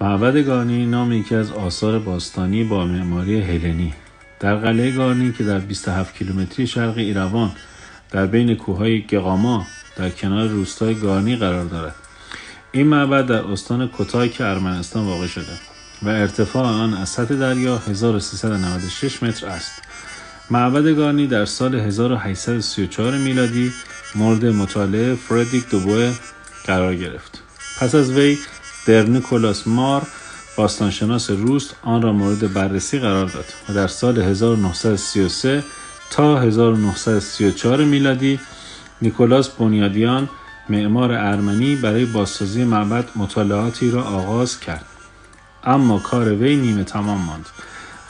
معبد گارنی نام یکی از آثار باستانی با معماری هلنی در قلعه گارنی که در 27 کیلومتری شرق ایروان در بین کوههای گقاما در کنار روستای گارنی قرار دارد. این معبد در استان کوتایک ارمنستان واقع شده و ارتفاع آن از سطح دریا 1396 متر است. معبد گارنی در سال 1834 میلادی مورد مطالعه فردریک دوبوه قرار گرفت. پس از وی در نیکولاس مار باستانشناس روس آن را مورد بررسی قرار داد و در سال 1933 تا 1934 میلادی نیکولاس بنیادیان معمار ارمنی برای بازسازی معبد مطالعاتی را آغاز کرد، اما کار وی نیمه تمام ماند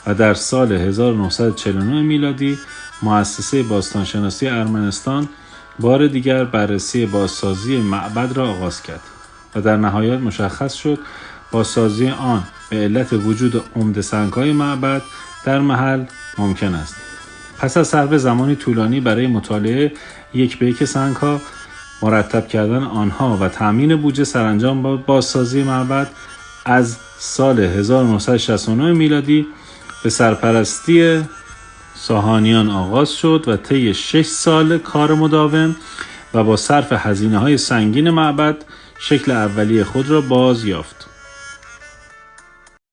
و در سال 1949 میلادی مؤسسه باستانشناسی ارمنستان بار دیگر بررسی بازسازی معبد را آغاز کرد و در نهایت مشخص شد بازسازی آن به علت وجود عمده سنگ‌های معبد در محل ممکن است. پس از صرف زمانی طولانی برای مطالعه یک به یک سنگ‌ها، مرتب کردن آنها و تامین بودجه سرانجام با بازسازی معبد از سال 1969 میلادی به سرپرستی ساهانیان آغاز شد و طی 6 سال کار مداوم و با صرف هزینه‌های سنگین معبد شکل اولیه خود را باز یافت.